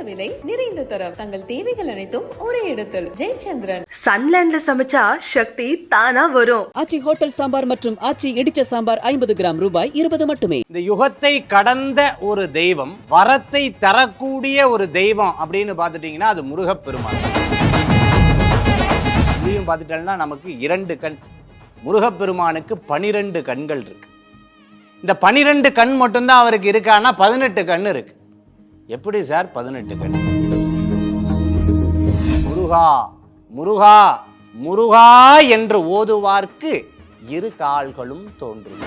விலை, நிறைந்த தரம். தங்கள் தேவைகள் அனைத்தும் ஒரே இடத்தில். ஜெயச்சந்திரன். சன்லேண்ட்ல சமைச்சா சக்தி தானா வரும். ஆச்சி ஹோட்டல் சாம்பார் மற்றும் ஆச்சி இடிச்ச சாம்பார் 50 கிராம் ரூபாய் 20 மட்டுமே. இந்த யுகத்தை கடந்த ஒரு தெய்வம், வரத்தை தரக்கூடிய ஒரு தெய்வம் அப்படின்னு பார்த்துட்டீங்கன்னா அது முருகப்பெருமான். இதையும் பார்த்துட்டோம்னா நமக்கு 2 கண். முருகப்பெருமானுக்கு 12 கண்கள் இருக்கு. இந்த 12 கண் மட்டும்தான் அவருக்கு இருக்கான்னா 18 கண் இருக்கு. எப்படி சார் 18 கண்? முருகா முருகா முருகா என்று ஓதுவார்க்கு 2 கால்களும் தோன்றும்.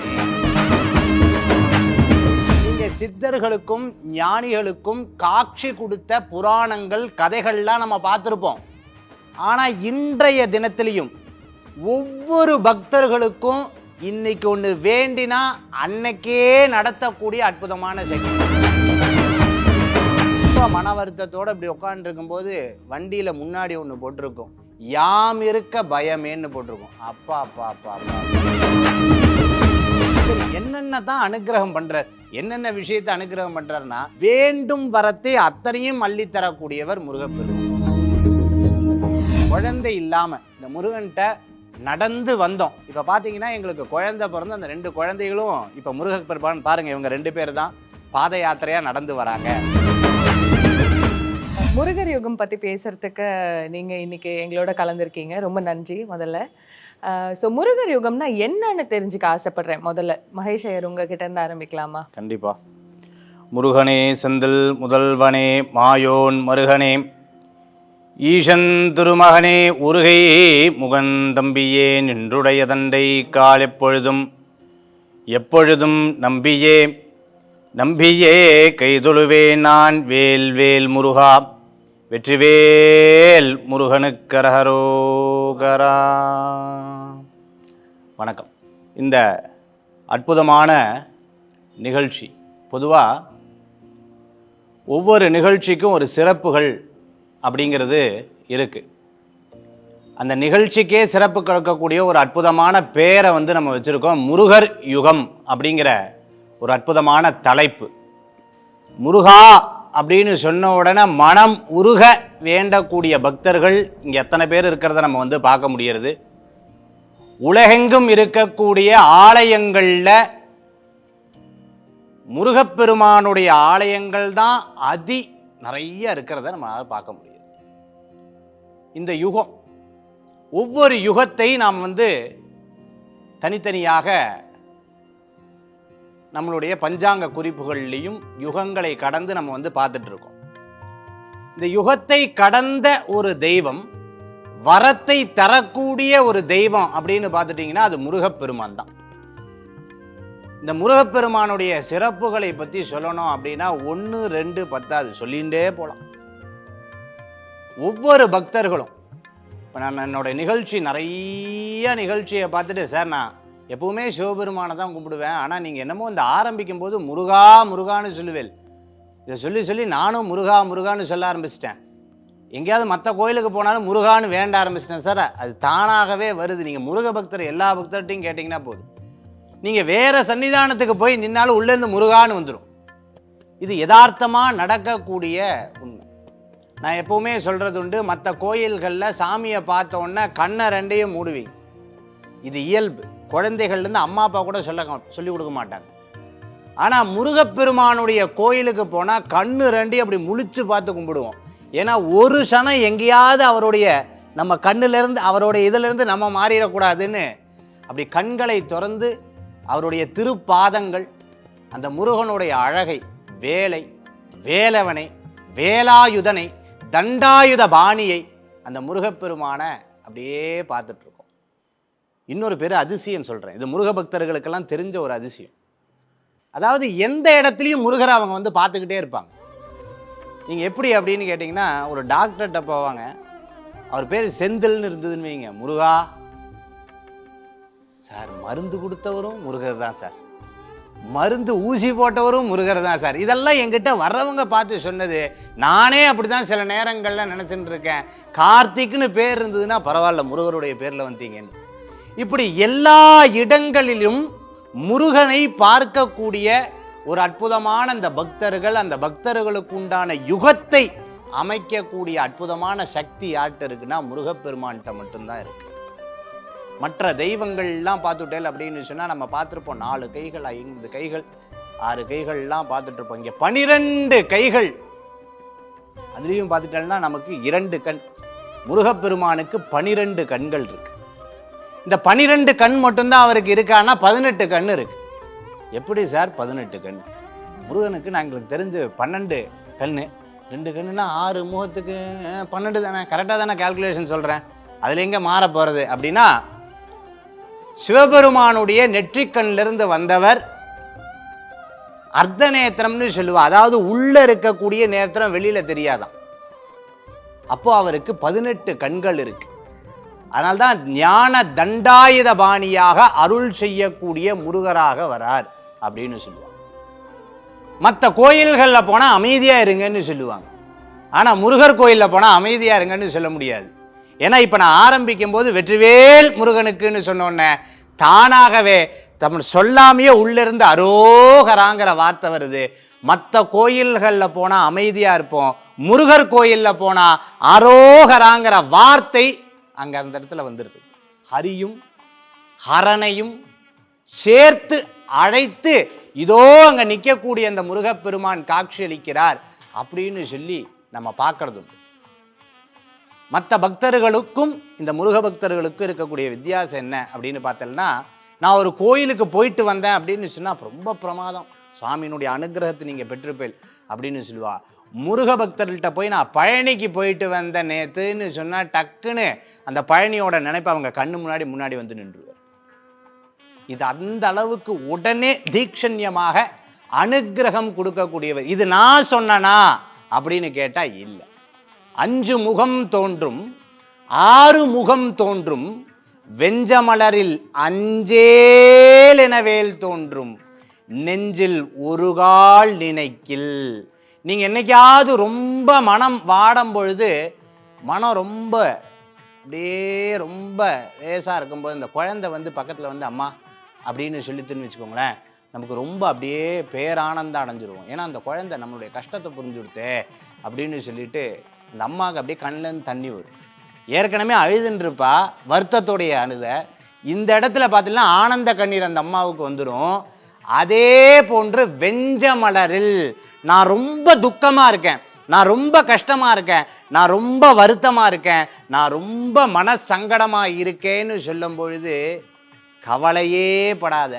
நீங்க சித்தர்களுக்கும் ஞானிகளுக்கும் காட்சி கொடுத்த புராணங்கள், கதைகள்லாம் நம்ம பார்த்திருப்போம். ஆனா இன்றைய தினத்திலையும் ஒவ்வொரு பக்தர்களுக்கும் இன்னைக்கு ஒன்று வேண்டினா அன்னைக்கே நடத்தக்கூடிய அற்புதமான சக்தி. மன வருத்தத்தோடு இப்படி உட்காந்துருக்கும் போது வண்டியில் முன்னாடி ஒன்று போட்டிருக்கும், யாம் இருக்க பயமேன்னு போட்டிருக்கும். அப்பா அப்பா அப்பா அப்பா என்னென்ன தான் அனுகிரகம் பண்றார், என்னென்ன விஷயத்தை அனுகிரகம் பண்றாருன்னா வேண்டும் வரத்தை அத்தனையும் அள்ளித்தரக்கூடியவர் முருகப்பெருமான். குழந்தை இல்லாம இந்த முருகன்கிட்ட நடந்து வந்தோம். இப்ப பாத்தீங்கன்னா எங்களுக்கு குழந்தை பிறந்து அந்த 2 குழந்தைகளும் இப்ப முருகப்பெருமான் பாருங்க, இவங்க 2 பேர் தான் பாத யாத்திரையா நடந்து வராங்க. முருகர் யுகம் பத்தி பேசுறதுக்கு நீங்க இன்னைக்கு எங்களோட கலந்துருக்கீங்க, ரொம்ப நன்றி. முதல்ல முருகர் யுகம்னா என்னன்னு தெரிஞ்சுக்க ஆசைப்படுறேன். முதல்ல மகேஷ் ஐயர் உங்ககிட்ட இருந்து ஆரம்பிக்கலாமா? கண்டிப்பா. முருகனே செந்தில் முதல்வனே மாயோன் மருகனே ஈசன் திருமகனே உருகை முகன் தம்பியே நின்றுடைய தண்டை கால் எப்பொழுதும் எப்பொழுதும் நம்பியே நம்பியே கைதொழுவே நான் வேல் வேல் முருகா வெற்றிவேல் முருகனுக்கரகரோகரா. வணக்கம். இந்த அற்புதமான நிகழ்ச்சி, பொதுவாக ஒவ்வொரு நிகழ்ச்சிக்கும் ஒரு சிறப்புகள் அப்படிங்கிறது இருக்கு. அந்த நிகழ்ச்சிக்கே சிறப்பு கொடுக்கக்கூடிய ஒரு அற்புதமான பேரை நம்ம வச்சிருக்கோம், முருகர் யுகம் அப்படிங்கிற ஒரு அற்புதமான தலைப்பு. முருகா அப்படின்னு சொன்ன உடனே மனம் உருக வேண்டக்கூடிய பக்தர்கள் இங்க எத்தனை பேர் இருக்கிறத நம்ம பார்க்க முடிகிறது. உலகெங்கும் இருக்கக்கூடிய ஆலயங்கள்ல முருகப்பெருமானுடைய ஆலயங்கள் தான் நிறைய இருக்கிறத நம்ம பார்க்க முடியுது. இந்த யுகம், ஒவ்வொரு யுகத்தை நாம் தனித்தனியாக நம்மளுடைய பஞ்சாங்க குறிப்புகள்லையும் யுகங்களை கடந்து நம்ம பார்த்துட்டு இருக்கோம். இந்த யுகத்தை கடந்த ஒரு தெய்வம், வரத்தை தரக்கூடிய ஒரு தெய்வம் அப்படின்னு பார்த்துட்டீங்கன்னா அது முருகப்பெருமான் தான். இந்த முருகப்பெருமானுடைய சிறப்புகளை பற்றி சொல்லணும் அப்படின்னா 1 2 10 சொல்லிகிட்டே போகலாம். ஒவ்வொரு பக்தர்களும் இப்போ நான் என்னோட நிறைய நிகழ்ச்சியை பார்த்துட்டு, சார் நான் எப்பவுமே சிவபெருமானை தான் கும்பிடுவேன், ஆனால் நீங்கள் என்னமோ இந்த ஆரம்பிக்கும் போது முருகா முருகான்னு சொல்லுவேன். இதை சொல்லி சொல்லி நானும் முருகா முருகான்னு சொல்ல ஆரம்பிச்சிட்டேன். எங்கேயாவது மற்ற கோயிலுக்கு போனாலும் முருகான்னு வேண்ட ஆரம்பிச்சிட்டேன் சார். அது தானாகவே வருது. நீங்கள் முருக பக்தர் எல்லா பக்தர்கிட்டையும் கேட்டிங்கன்னா போதும், நீங்கள் வேற சன்னிதானத்துக்கு போய் நின்னாலும் உள்ளேருந்து முருகான்னு வந்துடும். இது யதார்த்தமாக நடக்கக்கூடிய உண்மை. நான் எப்பவுமே சொல்றது உண்டு, மற்ற கோயில்களில் சாமியை பார்த்த உடனே கண்ணை 2ஐயும் மூடுவீங்க. இது இயல்பு. குழந்தைகள்லேருந்து அம்மா அப்பா கூட சொல்லி கொடுக்க மாட்டாங்க. ஆனால் முருகப்பெருமானுடைய கோயிலுக்கு போனால் கண்ணு 2ஐயும் அப்படி முழிச்சு பார்த்து கும்பிடுவோம். ஏன்னா ஒரு சனம் எங்கேயாவது அவருடைய நம்ம கண்ணிலேருந்து அவருடைய இதிலிருந்து நம்ம மாறிடக்கூடாதுன்னு அப்படி கண்களை திறந்து அவருடைய திருப்பாதங்கள் அந்த முருகனுடைய அழகை, வேலை வேலவனை வேலாயுதனை தண்டாயுத பாணியை அந்த முருகப்பெருமானை அப்படியே பார்த்துட்டு இருக்கோம். இன்னொரு பேர் அதிசயம் சொல்கிறேன், இது முருக பக்தர்களுக்கெல்லாம் தெரிஞ்ச ஒரு அதிசயம். அதாவது எந்த இடத்துலையும் முருகரை அவங்க பார்த்துக்கிட்டே இருப்பாங்க. நீங்கள் எப்படி அப்படின்னு கேட்டிங்கன்னா, ஒரு டாக்டர்கிட்ட போவாங்க, அவர் பேர் செந்தில்னு இருந்ததுன்னு வைங்க, முருகா சார், மருந்து கொடுத்தவரும் முருகர் தான் சார், மருந்து ஊசி போட்டவரும் முருகர் தான் சார். இதெல்லாம் என்கிட்ட வர்றவங்க பார்த்து சொன்னது. நானே அப்படி தான் சில நேரங்களில் நினச்சிட்டு இருக்கேன், கார்த்திக்னு பேர் இருந்ததுன்னா பரவாயில்ல, முருகருடைய பேரில் வந்தீங்கன்னு. இப்படி எல்லா இடங்களிலும் முருகனை பார்க்கக்கூடிய ஒரு அற்புதமான அந்த பக்தர்கள், அந்த பக்தர்களுக்கு உண்டான யுகத்தை அமைக்கக்கூடிய அற்புதமான சக்தி யார்கிட்ட இருக்குன்னா முருகப்பெருமான்கிட்ட மட்டும்தான் இருக்கு. மற்ற தெய்வங்கள்லாம் பார்த்துட்டேல் அப்படின்னு சொன்னால் நம்ம பார்த்துருப்போம் 4 கைகள் 5 கைகள் 6 கைகள்லாம் பார்த்துட்டு இருப்போம். இங்கே 12 கைகள், அதுலேயும் பார்த்துட்டேன்னா நமக்கு 2 கண். முருகப்பெருமானுக்கு 12 கண்கள் இருக்கு. இந்த 12 கண் மட்டும்தான் அவருக்கு இருக்கான்னா 18 கண் இருக்கு. எப்படி சார் 18 கண்? முருகனுக்கு நாங்களுக்கு தெரிஞ்சு 12 கண்ணு, 2 கண்ணுனா 6 முகத்துக்கு 12 தானே, கரெக்டாக தானே கால்குலேஷன் சொல்கிறேன். அதில் எங்கே மாற போகிறது அப்படின்னா, சிவபெருமானுடைய நெற்றிக்கண்ணிலிருந்து வந்தவர் அர்த்த நேத்திரம்னு சொல்லுவா. அதாவது உள்ள இருக்கக்கூடிய நேத்திரம் வெளியில தெரியாதான். அப்போ அவருக்கு 18 கண்கள் இருக்கு. அதனால்தான் ஞான தண்டாயுத பாணியாக அருள் செய்யக்கூடிய முருகராக வரார் அப்படின்னு சொல்லுவாங்க. மற்ற கோயில்களில் போனால் அமைதியா இருங்கன்னு சொல்லுவாங்க. ஆனா முருகர் கோயிலில் போனால் அமைதியா இருங்கன்னு சொல்ல முடியாது. ஏன்னா இப்ப நான் ஆரம்பிக்கும் போது வெற்றிவேல் முருகனுக்குன்னு சொன்னோன்னே தானாகவே நம்ம சொல்லாமையே உள்ளிருந்து அரோகராங்கிற வார்த்தை வருது. மற்ற கோயில்களில் போனால் அமைதியா இருப்போம், முருகர் கோயிலில் போனால் அரோகராங்கிற வார்த்தை அங்க அந்த இடத்துல வந்துருக்கு. ஹரியும் ஹரனையும் சேர்த்து அழைத்து இதோ அங்க நிற்கக்கூடிய அந்த முருகப்பெருமான் காட்சி அளிக்கிறார் அப்படின்னு சொல்லி நம்ம பார்க்கறது உண்டு. மற்ற பக்தர்களுக்கும் இந்த முருக பக்தர்களுக்கும் இருக்கக்கூடிய வித்தியாசம் என்ன அப்படின்னு பார்த்தோம்னா, நான் ஒரு கோயிலுக்கு போயிட்டு வந்தேன் அப்படின்னு சொன்னால் ரொம்ப பிரமாதம், சுவாமியினுடைய அனுகிரகத்தை நீங்கள் பெற்றிருப்பேன் அப்படின்னு சொல்லுவா. முருக பக்தர்கள்ட்ட போய் நான் பழனிக்கு போயிட்டு வந்த நேத்துன்னு சொன்னால் டக்குன்னு அந்த பழனியோட நினைப்பு அவங்க கண்ணு முன்னாடி வந்து நின்றுவார். இது அந்த அளவுக்கு உடனே தீட்சண்யமாக அனுகிரகம் கொடுக்கக்கூடியவர். இது நான் சொன்னனா அப்படின்னு கேட்டால் இல்லை. 5 முகம் தோன்றும் 6 முகம் தோன்றும் வெஞ்சமலரில் அஞ்சேல் என வேல் தோன்றும் நெஞ்சில் ஒரு கால் நினைக்கில். நீங்க என்னைக்காவது ரொம்ப மனம் வாடும் பொழுது, மனம் ரொம்ப அப்படியே ரொம்ப லேசா இருக்கும்போது இந்த குழந்தை வந்து பக்கத்துல வந்து அம்மா அப்படின்னு சொல்லித்துன்னு வச்சுக்கோங்களேன், நமக்கு ரொம்ப அப்படியே பேரானந்தம் அடைஞ்சிருவோம். ஏன்னா அந்த குழந்தை நம்மளுடைய கஷ்டத்தை புரிஞ்சுடுத்தே அப்படின்னு சொல்லிட்டு அந்த அம்மாவுக்கு அப்படியே கண்ணிலேருந்து தண்ணி வரும். ஏற்கனவே அழுதுன்றிருப்பா, வருத்தத்தோடைய அழுத. இந்த இடத்துல பார்த்தீங்கன்னா ஆனந்த கண்ணீர் அந்த அம்மாவுக்கு வந்துடும். அதே போன்று வெஞ்சமலரில் நான் ரொம்ப துக்கமா இருக்கேன், நான் ரொம்ப கஷ்டமா இருக்கேன், நான் ரொம்ப வருத்தமா இருக்கேன், நான் ரொம்ப மனசங்கடமா இருக்கேன்னு சொல்லும் பொழுது கவலையே படாத,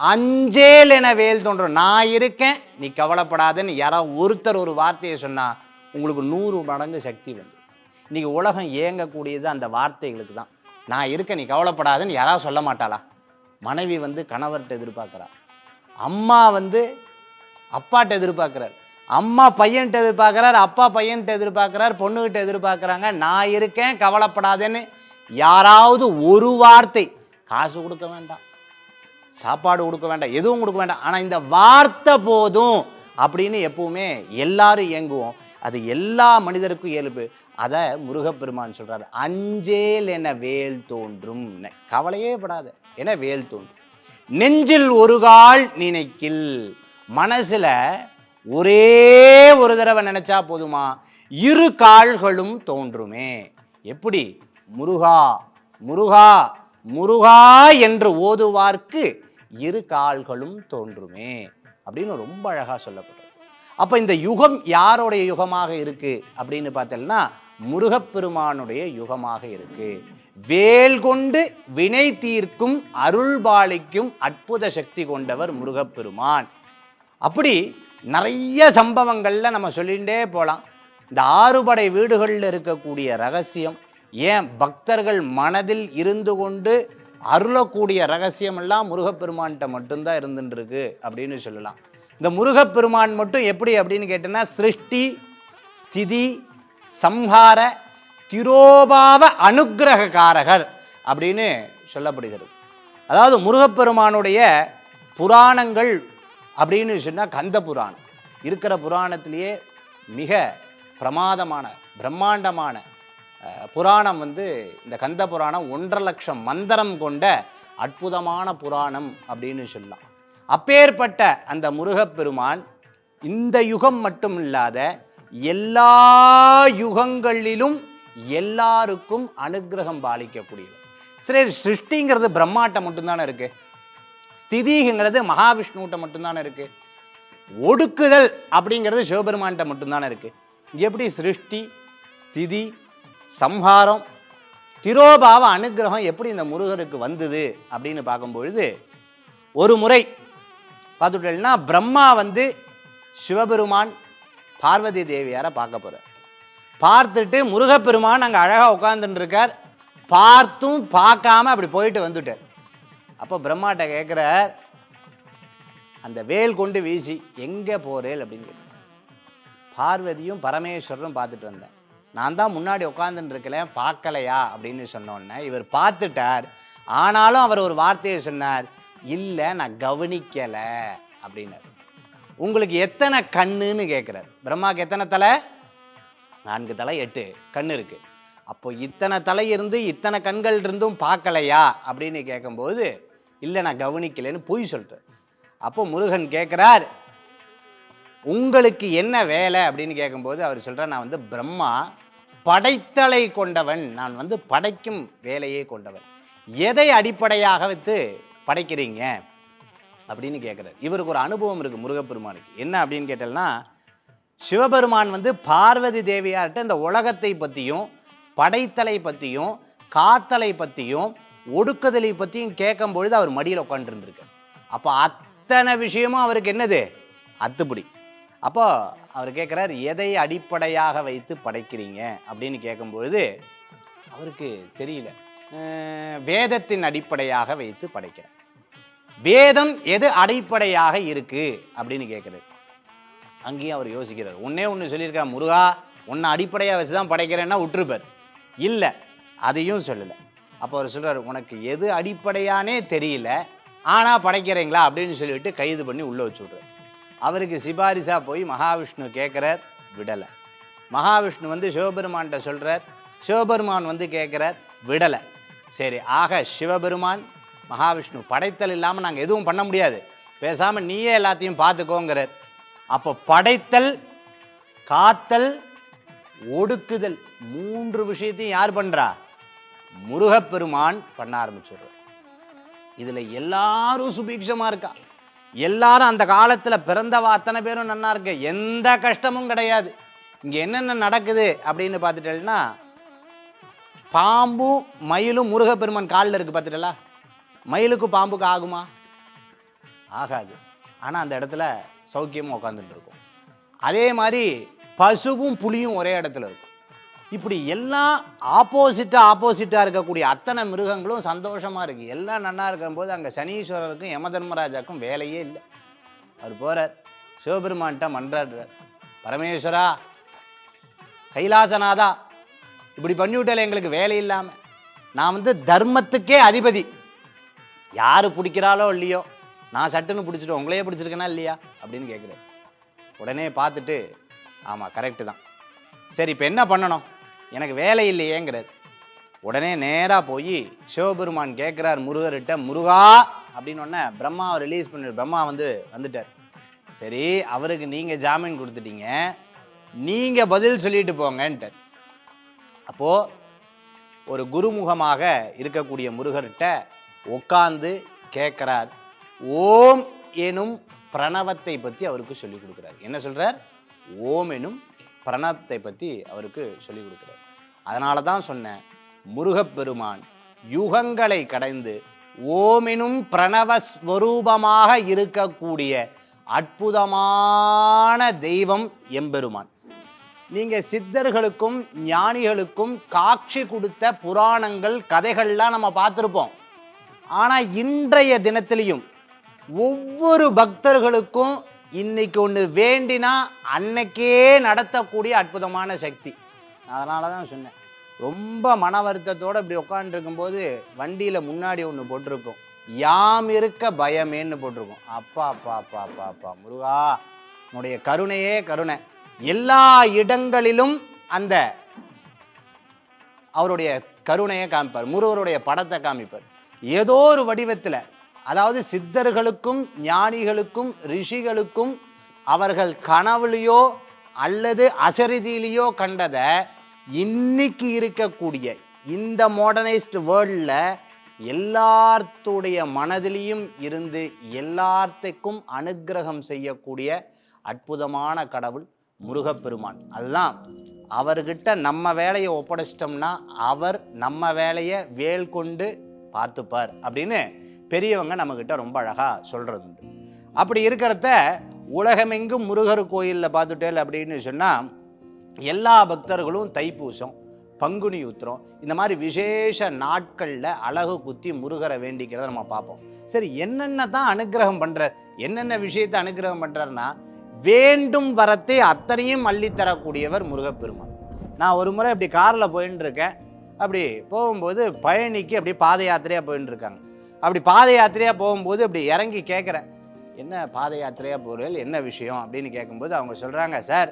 அஞ்சேல் என வேல் தோன்றும். நான் இருக்கேன், நீ கவலைப்படாதன்னு யாராவது ஒருத்தர் ஒரு வார்த்தையை சொன்னா உங்களுக்கு 100 மடங்கு சக்தி வந்து. இன்னைக்கு உலகம் இயங்கக்கூடியது அந்த வார்த்தைகளுக்கு தான். நான் இருக்கேன், நீ கவலைப்படாதுன்னு யாராவது சொல்ல மாட்டாளா? மனைவி வந்து கணவர்கிட்ட எதிர்பார்க்குறா, அம்மா வந்து அப்பாட்ட எதிர்பார்க்குறார், அம்மா பையன்கிட்ட எதிர்பார்க்குறார், அப்பா பையன்கிட்ட எதிர்பார்க்குறார், பொண்ணுகிட்ட எதிர்பார்க்குறாங்க. நான் இருக்கேன் கவலைப்படாதேன்னு யாராவது ஒரு வார்த்தை, காசு கொடுக்க வேண்டாம், சாப்பாடு கொடுக்க வேண்டாம், எதுவும் கொடுக்க வேண்டாம், ஆனால் இந்த வார்த்தை போதும் அப்படின்னு எப்பவுமே எல்லாரும் இயங்குவோம். அது எல்லா மனிதருக்கும் இயல்பு. அதை முருகப்பெருமான் சொல்றாரு, அஞ்சேல் என வேல் தோன்றும். கவலையே படாத என வேல் தோன்றும். நெஞ்சில் ஒரு கால் நினைக்கில். மனசுல ஒரே ஒரு தடவை நினைச்சா போதுமா, 2 கால்களும் தோன்றுமே. எப்படி? முருகா முருகா முருகா என்று ஓதுவார்க்கு 2 கால்களும் தோன்றுமே அப்படின்னு ரொம்ப அழகா சொல்லப்படுறது. அப்ப இந்த யுகம் யாருடைய யுகமாக இருக்கு அப்படின்னு பார்த்தோம்னா முருகப்பெருமானுடைய யுகமாக இருக்கு. வேல் கொண்டு வினை தீர்க்கும் அருள்பாலிக்கும் அற்புத சக்தி கொண்டவர் முருகப்பெருமான். அப்படி நிறைய சம்பவங்கள்ல நம்ம சொல்லிகிட்டே போகலாம். இந்த 6 படை வீடுகளில் இருக்கக்கூடிய ரகசியம், ஏன் பக்தர்கள் மனதில் இருந்து கொண்டு அருளக்கூடிய ரகசியம் எல்லாம் முருகப்பெருமான்கிட்ட மட்டும்தான் இருந்துட்டு இருக்கு அப்படின்னு சொல்லலாம். இந்த முருகப்பெருமான் மட்டும் எப்படி அப்படின்னு கேட்டோன்னா, சிருஷ்டி ஸ்திதி சம்ஹார திரோபாவ அனுக்கிரகக்காரகர் அப்படின்னு சொல்லப்படுகிறது. அதாவது முருகப்பெருமானுடைய புராணங்கள் அப்படின்னு சொன்னால் கந்த புராணம் இருக்கிற புராணத்திலேயே மிக பிரமாதமான பிரம்மாண்டமான புராணம் வந்து இந்த கந்த புராணம். 1.5 லட்சம் மந்திரம் கொண்ட அற்புதமான புராணம் அப்படின்னு சொல்லலாம். அப்பேற்பட்ட அந்த முருகப்பெருமான் இந்த யுகம் மட்டும் இல்லாத எல்லா யுகங்களிலும் எல்லாருக்கும் அனுகிரகம் பாலிக்கக்கூடியவர். சரி, சிருஷ்டிங்கிறது பிரம்மாட்ட மட்டும்தானே இருக்கு, ஸ்திதிங்கிறது மகாவிஷ்ணுட்ட மட்டும்தானே இருக்கு, ஒடுக்குதல் அப்படிங்கிறது சிவபெருமான்கிட்ட மட்டும்தானே இருக்கு. எப்படி சிருஷ்டி, ஸ்திதி, சம்ஹாரம், திரோபாவ அனுகிரகம் எப்படி இந்த முருகருக்கு வந்தது அப்படின்னு பார்க்கும்பொழுது, ஒரு முறை பார்த்துட்டேன்னா பிரம்மா சிவபெருமான் பார்வதி தேவியாரை பார்க்க போறார். பார்த்துட்டு முருகப்பெருமான் அங்கே அழகாக உட்கார்ந்துட்டு இருக்கார். பார்த்தும் பார்க்காம அப்படி போயிட்டு வந்துட்டார். அப்போ பிரம்மாட்ட கேட்குறார், அந்த வேல் கொண்டு வீசி எங்கே போறேல் அப்படின்னு கேட்குறார். பார்வதியும் பரமேஸ்வரரும் பார்த்துட்டு வந்தேன், நான் தான் முன்னாடி உட்காந்துட்டு இருக்கல பார்க்கலையா அப்படின்னு சொன்னோன்னே இவர் பார்த்துட்டார். ஆனாலும் அவர் ஒரு வார்த்தையை சொன்னார், இல்லை நான் கவனிக்கலை அப்படின்னார். உங்களுக்கு எத்தனை கண்ணுன்னு கேட்குறார். பிரம்மாவுக்கு எத்தனை தலை? 4 தலை 8 கண் இருக்கு. அப்போ இத்தனை தலை இருந்து இத்தனை கண்கள் இருந்தும் பார்க்கலையா அப்படின்னு கேட்கும்போது, இல்லை நான் கவனிக்கலைன்னு பொய் சொல்கிறார். அப்போ முருகன் கேட்குறார், உங்களுக்கு என்ன வேலை அப்படின்னு கேட்கும்போது அவர் சொல்கிறார், நான் பிரம்மா படைத்தலை கொண்டவன், நான் படைக்கும் வேலையே கொண்டவன், எதை அடிப்படையாக வைத்து படைக்கிறீங்க அப்படின்னு கேட்குறாரு. இவருக்கு ஒரு அனுபவம் இருக்குது முருகப்பெருமானுக்கு. என்ன அப்படின்னு கேட்டோம்னா, சிவபெருமான் பார்வதி தேவியார்கிட்ட இந்த உலகத்தை பற்றியும் படைத்தலை பற்றியும் காத்தலை பற்றியும் ஒடுக்குதலை பற்றியும் கேட்கும் பொழுது அவர் மடியில் உட்காந்துருந்துருக்கார். அப்போ அத்தனை விஷயமும் அவருக்கு என்னது? அத்துப்படி. அப்போ அவர் கேட்குறார், எதை அடிப்படையாக வைத்து படைக்கிறீங்க அப்படின்னு கேட்கும்பொழுது அவருக்கு தெரியல. வேதத்தின் அடிப்படையாக வைத்து படைக்கிறார். வேதம் எது அடிப்படையாக இருக்கு அப்படின்னு கேட்குறாரு. அங்கேயும் அவர் யோசிக்கிறார். ஒன்று சொல்லியிருக்கார், முருகா உன்னை அடிப்படையாக வச்சு தான் படைக்கிறேன்னா விட்டுருப்பார். இல்லை, அதையும் சொல்லலை. அப்போ அவர் சொல்கிறார், உனக்கு எது அடிப்படையானே தெரியல, ஆனால் படைக்கிறீங்களா அப்படின்னு சொல்லிவிட்டு கைது பண்ணி உள்ளே வச்சு விட்றார். அவருக்கு சிபாரிசாக போய் மகாவிஷ்ணு கேட்குறார், விடலை. மகாவிஷ்ணு சிவபெருமான்கிட்ட சொல்கிறார், சிவபெருமான் கேட்குறார், விடலை. சரி, ஆக சிவபெருமான் மகாவிஷ்ணு படைத்தல் இல்லாமல் நாங்கள் எதுவும் பண்ண முடியாது, பேசாமல் நீயே எல்லாத்தையும் பார்த்துக்கோங்கிறார். அப்போ படைத்தல், காத்தல், ஒடுக்குதல் 3 விஷயத்தையும் யார் பண்ணுறா? முருகப்பெருமான் பண்ண ஆரம்பிச்சுடுறார். இதில் எல்லாரும் சுபீட்சமாக இருக்கா, எல்லாரும் அந்த காலத்தில் பிறந்தவா அத்தனை பேரும் நன்னா இருக்க, எந்த கஷ்டமும் கிடையாது. இங்கே என்னென்ன நடக்குது அப்படின்னு பார்த்துட்டேன்னா, பாம்பும் மயிலும் முருகப்பெருமான் காலில் இருக்குது பார்த்துட்டா, மயிலுக்கு பாம்புக்கு ஆகுமா? ஆகாது. ஆனால் அந்த இடத்துல சௌக்கியமாக உட்காந்துட்டு இருக்கும். அதே மாதிரி பசுவும் புலியும் ஒரே இடத்துல இருக்கும். இப்படி எல்லாம் ஆப்போசிட்டாக இருக்கக்கூடிய அத்தனை மிருகங்களும் சந்தோஷமாக இருக்குது. எல்லாம் நன்னா இருக்கும்போது அங்கே சனீஸ்வரருக்கும் யமதர்மராஜாக்கும் வேலையே இல்லை. அவர் போகிறார், சிவபெருமான்கிட்ட மன்றாடுறார், பரமேஸ்வரா, கைலாசநாதா, இப்படி பண்ணிவிட்டால எங்களுக்கு வேலை இல்லாமல், நான் தர்மத்துக்கே அதிபதி, யார் பிடிக்கிறாளோ இல்லையோ நான் சட்டுன்னு பிடிச்சிட்டு உங்களையே பிடிச்சிருக்கேனா இல்லையா அப்படின்னு கேட்குறேன். உடனே பார்த்துட்டு, ஆமாம் கரெக்டு தான், சரி இப்போ என்ன பண்ணணும், எனக்கு வேலை இல்லையேங்கிறார். உடனே நேராக போய் சிவபெருமான் கேட்குறார் முருகர்கிட்ட, முருகா அப்படின்னு ஒன்று பிரம்மாவை ரிலீஸ் பண்ணி, பிரம்மா வந்துட்டார். சரி, அவருக்கு நீங்கள் ஜாமீன் கொடுத்துட்டீங்க, நீங்கள் பதில் சொல்லிட்டு போங்கன்ட்டார். அப்போது ஒரு குருமுகமாக இருக்கக்கூடிய முருகர்கிட்ட உட்காந்து கேட்குறார். ஓம் எனும் பிரணவத்தை பற்றி அவருக்கு சொல்லிக் கொடுக்குறார். என்ன சொல்கிறார்? ஓம் எனும் பிரணவத்தை பற்றி அவருக்கு சொல்லிக் கொடுக்குறார். அதனால தான் சொன்னேன், முருகப்பெருமான் யுகங்களை கடந்து ஓமெனும் பிரணவஸ்வரூபமாக இருக்கக்கூடிய அற்புதமான தெய்வம் எம்பெருமான். நீங்கள் சித்தர்களுக்கும் ஞானிகளுக்கும் காட்சி கொடுத்த புராணங்கள் கதைகள்லாம் நம்ம பார்த்துருப்போம். ஆனால் இன்றைய தினத்திலையும் ஒவ்வொரு பக்தர்களுக்கும் இன்னைக்கு ஒன்று வேண்டினா அன்னைக்கே நடத்தக்கூடிய அற்புதமான சக்தி. அதனால தான் சொன்னேன், ரொம்ப மன வருத்தத்தோடு இப்படி உட்காந்துருக்கும்போது வண்டியில் முன்னாடி ஒன்று போட்டிருக்கோம், யாம் இருக்க பயமேன்னு போட்டிருக்கோம். அப்பா அப்பா அப்பா அப்பா அப்பா முருகா, உன்னுடைய கருணையே கருணை. எல்லா இடங்களிலும் அந்த அவருடைய கருணையை காமிப்பார், முருகருடைய படத்தை காமிப்பார் ஏதோ ஒரு வடிவத்தில். அதாவது சித்தர்களுக்கும் ஞானிகளுக்கும் ரிஷிகளுக்கும் அவர்கள் கனவுலையோ அல்லது அசரிதியிலையோ கண்டதை இன்னைக்கு இருக்கக்கூடிய இந்த மாடர்னைஸ்டு வேர்ல்டில் எல்லாத்துடைய மனதிலையும் இருந்து எல்லாத்துக்கும் அனுக்கிரகம் செய்யக்கூடிய அற்புதமான கடவுள் முருகப்பெருமான். அதுதான் அவர்கிட்ட நம்ம வேலையை ஒப்படைச்சிட்டோம்னா அவர் நம்ம வேலையை வேல் கொண்டு பார்த்துப்பார் அப்படின்னு பெரியவங்க நம்மக்கிட்ட ரொம்ப அழகாக சொல்கிறது உண்டு. அப்படி இருக்கிறத உலகமெங்கும் முருகர் கோயிலில் பார்த்துட்டேல் அப்படின்னு சொன்னால் எல்லா பக்தர்களும் தைப்பூசம், பங்குனி உத்திரம், இந்த மாதிரி விசேஷ நாட்களில் அழகு குத்தி முருகரை வேண்டிக்கிறத நம்ம பார்ப்போம். சரி, என்னென்ன தான் அனுக்கிரகம் பண்ணுறார், என்னென்ன விஷயத்தை அனுக்கிரகம் பண்ணுறாருன்னா வேண்டும் வரத்தை அத்தனையும் அள்ளித்தரக்கூடியவர் முருகப்பெருமான். நான் ஒரு முறை இப்படி காரில் போயின்னு இருக்கேன். அப்படி போகும்போது பழனிக்கு அப்படி பாத யாத்திரையாக போயின்னு இருக்காங்க. அப்படி பாத யாத்திரையாக போகும்போது அப்படி இறங்கி கேட்குறேன், என்ன பாத யாத்திரையாக போகிறீர்கள், என்ன விஷயம் அப்படின்னு கேட்கும்போது அவங்க சொல்கிறாங்க, சார்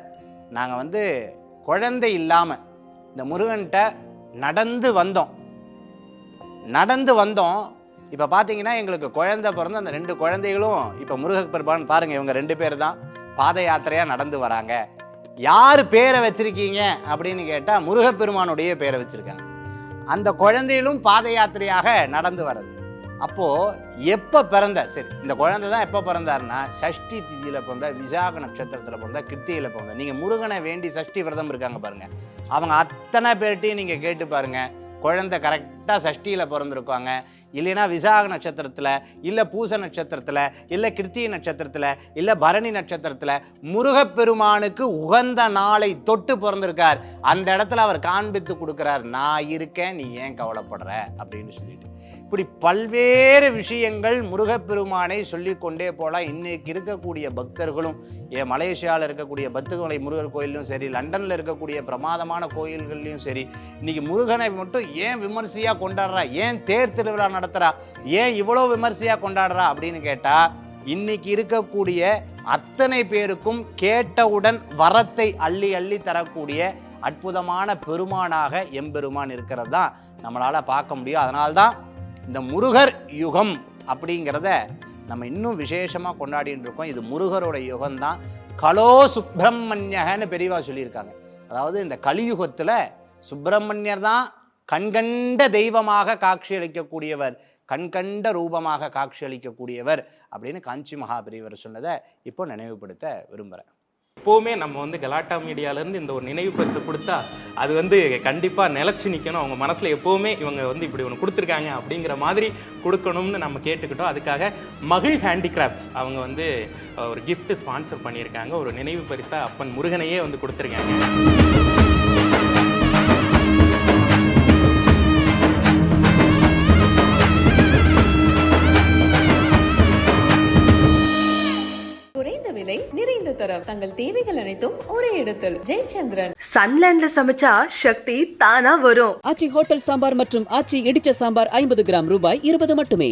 நாங்கள் குழந்தை இல்லாமல் இந்த முருகன்கிட்ட நடந்து வந்தோம். இப்போ பார்த்தீங்கன்னா எங்களுக்கு குழந்தை பிறந்து அந்த 2 குழந்தைகளும் இப்போ முருகப்பெருமான் பாருங்கள், இவங்க 2 பேர் தான் பாத யாத்திரையாக நடந்து வராங்க. யார் பேரை வச்சிருக்கீங்க அப்படின்னு கேட்டால் முருகப்பெருமானுடைய பேரை வச்சுருக்காங்க. அந்த குழந்தைகளும் பாத யாத்திரையாக நடந்து வர்றது. அப்போது எப்போ பிறந்த, சரி இந்த குழந்தை தான் எப்போ பிறந்தாருன்னா சஷ்டி திதியில் பிறந்த, விசாக நட்சத்திரத்தில் பிறந்த, கிருத்திகையில் பிறந்த. நீங்கள் முருகனை வேண்டி சஷ்டி விரதம் இருக்காங்க பாருங்கள், அவங்க அத்தனை பேர்ட்டையும் நீங்கள் கேட்டு பாருங்கள், குழந்தை கரெக்டாக சஷ்டியில் பிறந்திருக்காங்க. இல்லைன்னா விசாக நட்சத்திரத்தில், இல்லை பூச நட்சத்திரத்தில், இல்லை கிருத்திகை நட்சத்திரத்தில், இல்லை பரணி நட்சத்திரத்தில் முருகப்பெருமானுக்கு உகந்த நாளை தொட்டு பிறந்திருக்கார். அந்த இடத்துல அவர் காண்பித்து கொடுக்குறார், நான் இருக்கேன், நீ ஏன் கவலைப்படுற அப்படின்னு சொல்லிட்டு. இப்படி பல்வேறு விஷயங்கள் முருகப்பெருமானை சொல்லிக்கொண்டே போகலாம். இன்னைக்கு இருக்கக்கூடிய பக்தர்களும் மலேசியாவில் இருக்கக்கூடிய பத்துமலை முருகர் கோயிலும் சரி, லண்டனில் இருக்கக்கூடிய பிரமாதமான கோயில்கள்லையும் சரி, இன்னைக்கு முருகனை மட்டும் ஏன் விமர்சையாக கொண்டாடுறா, ஏன் தேர் திருவிழா நடத்துகிறா, ஏன் இவ்வளோ விமர்சையாக கொண்டாடுறா அப்படின்னு கேட்டால் இன்னைக்கு இருக்கக்கூடிய அத்தனை பேருக்கும் கேட்டவுடன் வரத்தை அள்ளி அள்ளி தரக்கூடிய அற்புதமான பெருமானாக எம்பெருமான் இருக்கிறது தான் நம்மளால் பார்க்க முடியும். அதனால்தான் இந்த முருகர் யுகம் அப்படிங்கிறத நம்ம இன்னும் விசேஷமாக கொண்டாடிட்டு இருக்கோம். இது முருகரோட யுகம்தான். கலோ சுப்பிரமணியன்னு பெரியவா சொல்லியிருக்காங்க. அதாவது இந்த கலியுகத்தில் சுப்பிரமணியர் தான் கண்கண்ட தெய்வமாக காட்சி அளிக்கக்கூடியவர், கண்கண்ட ரூபமாக காட்சி அளிக்கக்கூடியவர் அப்படின்னு காஞ்சி மகா பெரியவர் சொன்னதை இப்போ நினைவுபடுத்த விரும்புகிறேன். எப்போவுமே நம்ம கலாட்டா மீடியாவிலேருந்து இந்த ஒரு நினைவு பரிசு கொடுத்தா அது கண்டிப்பாக நிலச்சி நிற்கணும். அவங்க மனசில் எப்போவுமே இவங்க இப்படி ஒன்று கொடுத்துருக்காங்க அப்படிங்கிற மாதிரி கொடுக்கணும்னு நம்ம கேட்டுக்கிட்டோம். அதுக்காக மகிழ் ஹேண்டிகிராஃப்ட்ஸ் அவங்க ஒரு கிஃப்ட் ஸ்பான்சர் பண்ணியிருக்காங்க. ஒரு நினைவு பரிசாக அப்பன் முருகனையே கொடுத்துருக்காங்க. விலை, நிறைந்த தரம், தங்கள் தேவைகள் அனைத்தும் ஒரே இடத்தில். ஜெயச்சந்திரன். சன்லேண்ட்ல சமைச்சா சக்தி தானா வரும். ஆச்சி ஹோட்டல் சாம்பார் மற்றும் ஆச்சி இடிச்ச சாம்பார் 50 கிராம் ரூபாய் 20 மட்டுமே.